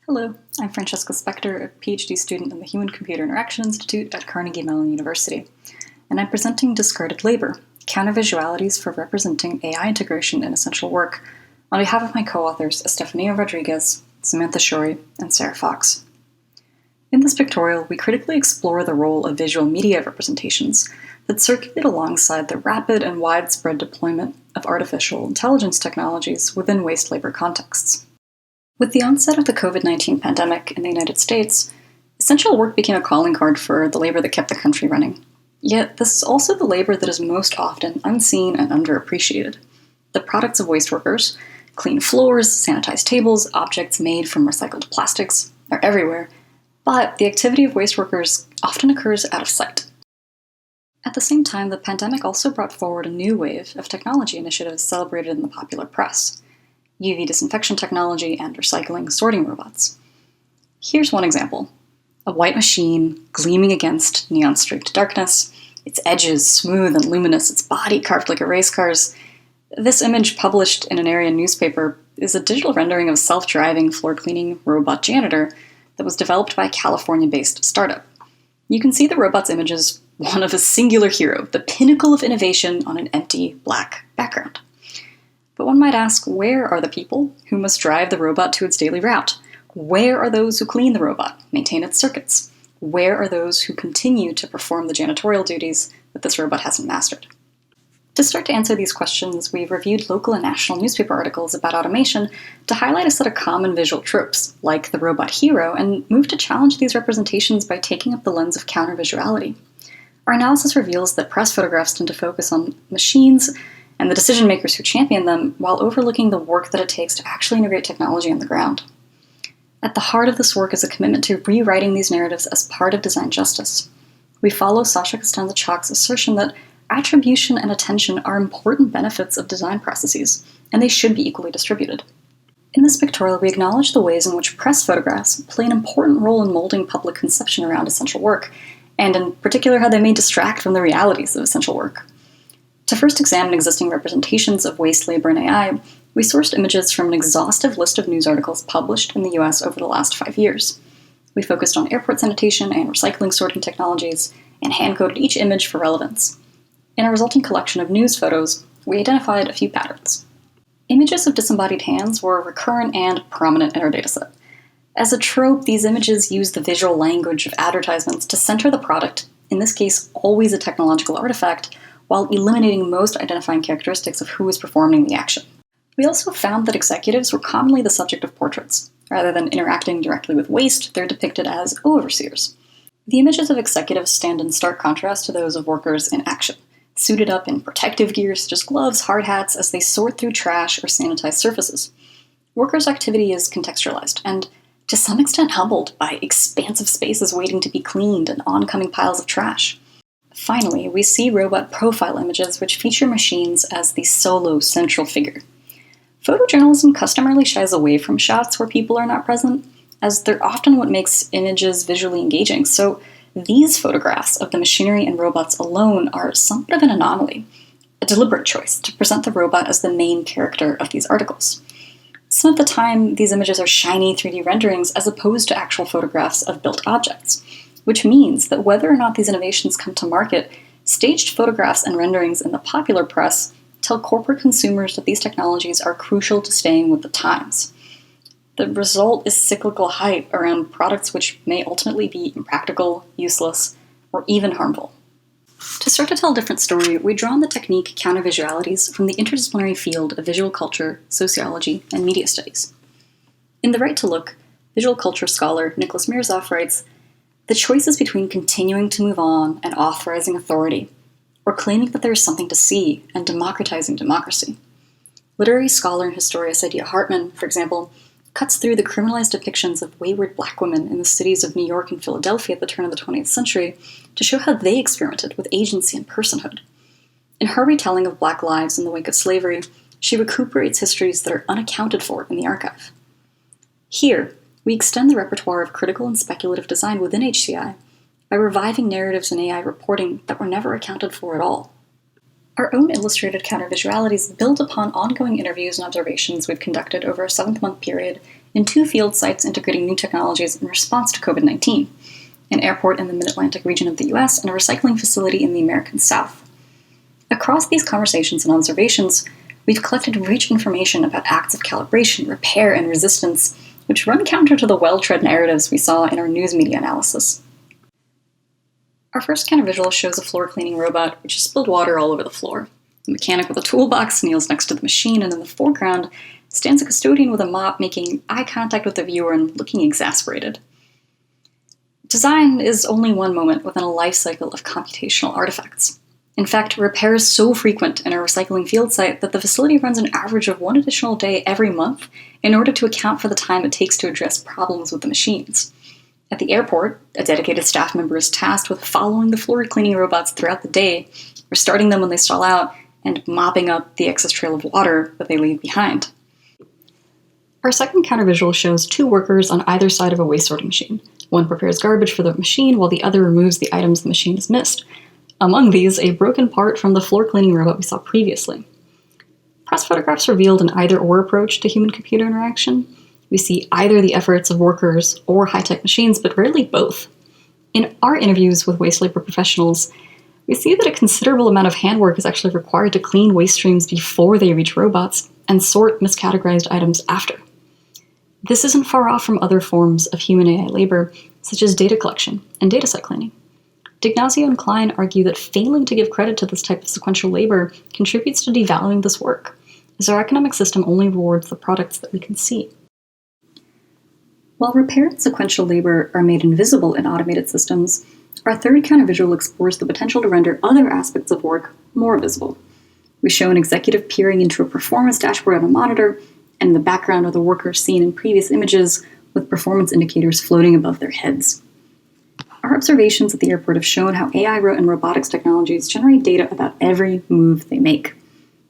Hello, I'm Franchesca Spektor, a PhD student in the Human-Computer Interaction Institute at Carnegie Mellon University, and I'm presenting Discarded Labor, Countervisualities for Representing AI Integration in Essential Work, on behalf of my co-authors Estefania Rodriguez, Samantha Shorey, and Sarah Fox. In this pictorial, we critically explore the role of visual media representations that circulate alongside the rapid and widespread deployment of artificial intelligence technologies within waste labor contexts. With the onset of the COVID-19 pandemic in the United States, essential work became a calling card for the labor that kept the country running. Yet, this is also the labor that is most often unseen and underappreciated. The products of waste workers, clean floors, sanitized tables, objects made from recycled plastics, are everywhere, but the activity of waste workers often occurs out of sight. At the same time, the pandemic also brought forward a new wave of technology initiatives celebrated in the popular press: UV disinfection technology and recycling sorting robots. Here's one example: a white machine gleaming against neon-streaked darkness, its edges smooth and luminous, its body carved like a race car's. This image, published in an area newspaper, is a digital rendering of a self-driving floor-cleaning robot janitor that was developed by a California-based startup. You can see the robot's image as one of a singular hero, the pinnacle of innovation on an empty, black background. But one might ask, where are the people who must drive the robot to its daily route? Where are those who clean the robot, maintain its circuits? Where are those who continue to perform the janitorial duties that this robot hasn't mastered? To start to answer these questions, we've reviewed local and national newspaper articles about automation to highlight a set of common visual tropes, like the robot hero, and move to challenge these representations by taking up the lens of countervisuality. Our analysis reveals that press photographs tend to focus on machines and the decision-makers who champion them, while overlooking the work that it takes to actually integrate technology on the ground. At the heart of this work is a commitment to rewriting these narratives as part of design justice. We follow Sasha Costanza-Chock's assertion that attribution and attention are important benefits of design processes, and they should be equally distributed. In this pictorial, we acknowledge the ways in which press photographs play an important role in molding public conception around essential work, and in particular how they may distract from the realities of essential work. To first examine existing representations of waste labor and AI, we sourced images from an exhaustive list of news articles published in the US over the last 5 years. We focused on airport sanitation and recycling sorting technologies, and hand-coded each image for relevance. In a resulting collection of news photos, we identified a few patterns. Images of disembodied hands were recurrent and prominent in our dataset. As a trope, these images use the visual language of advertisements to center the product, in this case always a technological artifact, while eliminating most identifying characteristics of who is performing the action. We also found that executives were commonly the subject of portraits. Rather than interacting directly with waste, they're depicted as overseers. The images of executives stand in stark contrast to those of workers in action, suited up in protective gear such as gloves, hard hats, as they sort through trash or sanitize surfaces. Workers' activity is contextualized, and to some extent humbled by expansive spaces waiting to be cleaned and oncoming piles of trash. Finally, we see robot profile images which feature machines as the solo central figure. Photojournalism customarily shies away from shots where people are not present, as they're often what makes images visually engaging, so these photographs of the machinery and robots alone are somewhat of an anomaly, a deliberate choice to present the robot as the main character of these articles. Some of the time, these images are shiny 3D renderings as opposed to actual photographs of built objects, which means that whether or not these innovations come to market, staged photographs and renderings in the popular press tell corporate consumers that these technologies are crucial to staying with the times. The result is cyclical hype around products which may ultimately be impractical, useless, or even harmful. To start to tell a different story, we draw on the technique countervisualities from the interdisciplinary field of visual culture, sociology, and media studies. In The Right to Look, visual culture scholar Nicholas Mirzoff writes, "The choice is between continuing to move on and authorizing authority, or claiming that there is something to see and democratizing democracy." Literary scholar and historian Saidiya Hartman, for example, cuts through the criminalized depictions of wayward black women in the cities of New York and Philadelphia at the turn of the 20th century to show how they experimented with agency and personhood. In her retelling of Black lives in the wake of slavery, she recuperates histories that are unaccounted for in the archive. Here, we extend the repertoire of critical and speculative design within HCI by reviving narratives in AI reporting that were never accounted for at all. Our own illustrated countervisualities build upon ongoing interviews and observations we've conducted over a 7-month period in 2 field sites integrating new technologies in response to COVID-19, an airport in the Mid-Atlantic region of the US and a recycling facility in the American South. Across these conversations and observations, we've collected rich information about acts of calibration, repair, and resistance, which run counter to the well-tread narratives we saw in our news media analysis. Our first countervisual shows a floor cleaning robot which has spilled water all over the floor. A mechanic with a toolbox kneels next to the machine, and in the foreground stands a custodian with a mop making eye contact with the viewer and looking exasperated. Design is only one moment within a life cycle of computational artifacts. In fact, repair is so frequent in a recycling field site that the facility runs an average of 1 additional day every month in order to account for the time it takes to address problems with the machines. At the airport, a dedicated staff member is tasked with following the floor cleaning robots throughout the day, restarting them when they stall out, and mopping up the excess trail of water that they leave behind. Our second countervisual shows 2 workers on either side of a waste sorting machine. One prepares garbage for the machine, while the other removes the items the machine has missed. Among these, a broken part from the floor cleaning robot we saw previously. Press photographs revealed an either-or approach to human-computer interaction. We see either the efforts of workers or high-tech machines, but rarely both. In our interviews with waste labor professionals, we see that a considerable amount of handwork is actually required to clean waste streams before they reach robots and sort miscategorized items after. This isn't far off from other forms of human AI labor, such as data collection and dataset cleaning. D'Ignazio and Klein argue that failing to give credit to this type of sequential labor contributes to devaluing this work, as our economic system only rewards the products that we can see. While repair and sequential labor are made invisible in automated systems, our third countervisual explores the potential to render other aspects of work more visible. We show an executive peering into a performance dashboard on a monitor, and in the background are the workers seen in previous images with performance indicators floating above their heads. Our observations at the airport have shown how AI and robotics technologies generate data about every move they make.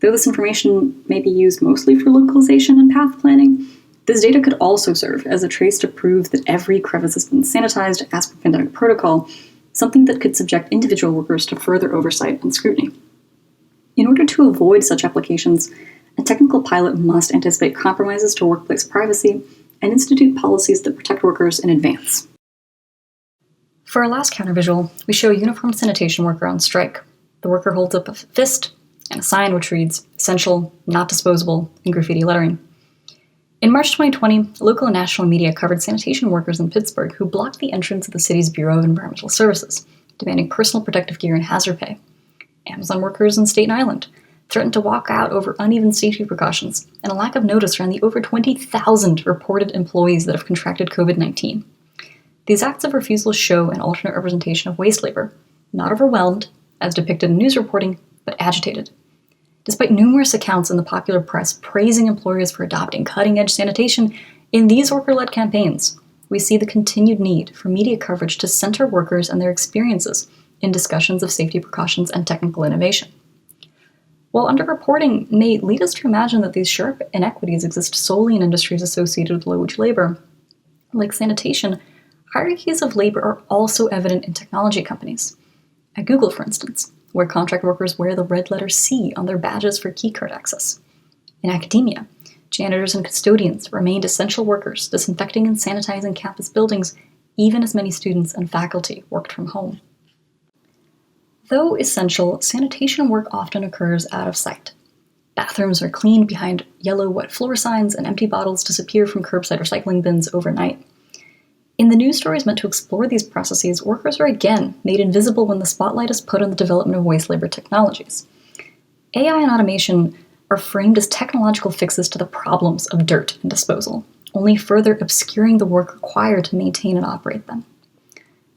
Though this information may be used mostly for localization and path planning, this data could also serve as a trace to prove that every crevice has been sanitized as per pandemic protocol, something that could subject individual workers to further oversight and scrutiny. In order to avoid such applications, a technical pilot must anticipate compromises to workplace privacy and institute policies that protect workers in advance. For our last countervisual, we show a uniformed sanitation worker on strike. The worker holds up a fist and a sign which reads, "Essential, not disposable," in graffiti lettering. In March 2020, local and national media covered sanitation workers in Pittsburgh who blocked the entrance of the city's Bureau of Environmental Services, demanding personal protective gear and hazard pay. Amazon workers in Staten Island threatened to walk out over uneven safety precautions and a lack of notice around the over 20,000 reported employees that have contracted COVID-19. These acts of refusal show an alternate representation of waste labor, not overwhelmed, as depicted in news reporting, but agitated. Despite numerous accounts in the popular press praising employers for adopting cutting-edge sanitation, in these worker-led campaigns, we see the continued need for media coverage to center workers and their experiences in discussions of safety precautions and technical innovation. While underreporting may lead us to imagine that these sharp inequities exist solely in industries associated with low-wage labor, like sanitation, hierarchies of labor are also evident in technology companies. At Google, for instance, where contract workers wear the red letter C on their badges for keycard access. In academia, janitors and custodians remained essential workers, disinfecting and sanitizing campus buildings, even as many students and faculty worked from home. Though essential, sanitation work often occurs out of sight. Bathrooms are cleaned behind yellow wet floor signs, and empty bottles disappear from curbside recycling bins overnight. In the news stories meant to explore these processes, workers are again made invisible when the spotlight is put on the development of waste labor technologies. AI and automation are framed as technological fixes to the problems of dirt and disposal, only further obscuring the work required to maintain and operate them.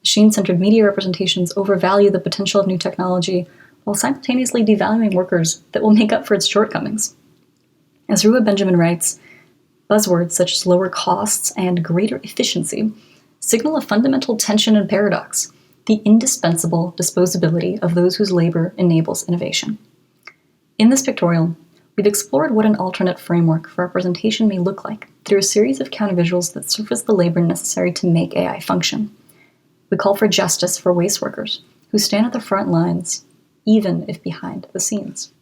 Machine-centered media representations overvalue the potential of new technology while simultaneously devaluing workers that will make up for its shortcomings. As Rua Benjamin writes, buzzwords such as lower costs and greater efficiency signal a fundamental tension and paradox, the indispensable disposability of those whose labor enables innovation. In this pictorial, we've explored what an alternate framework for representation may look like through a series of countervisuals that surface the labor necessary to make AI function. We call for justice for waste workers who stand at the front lines, even if behind the scenes.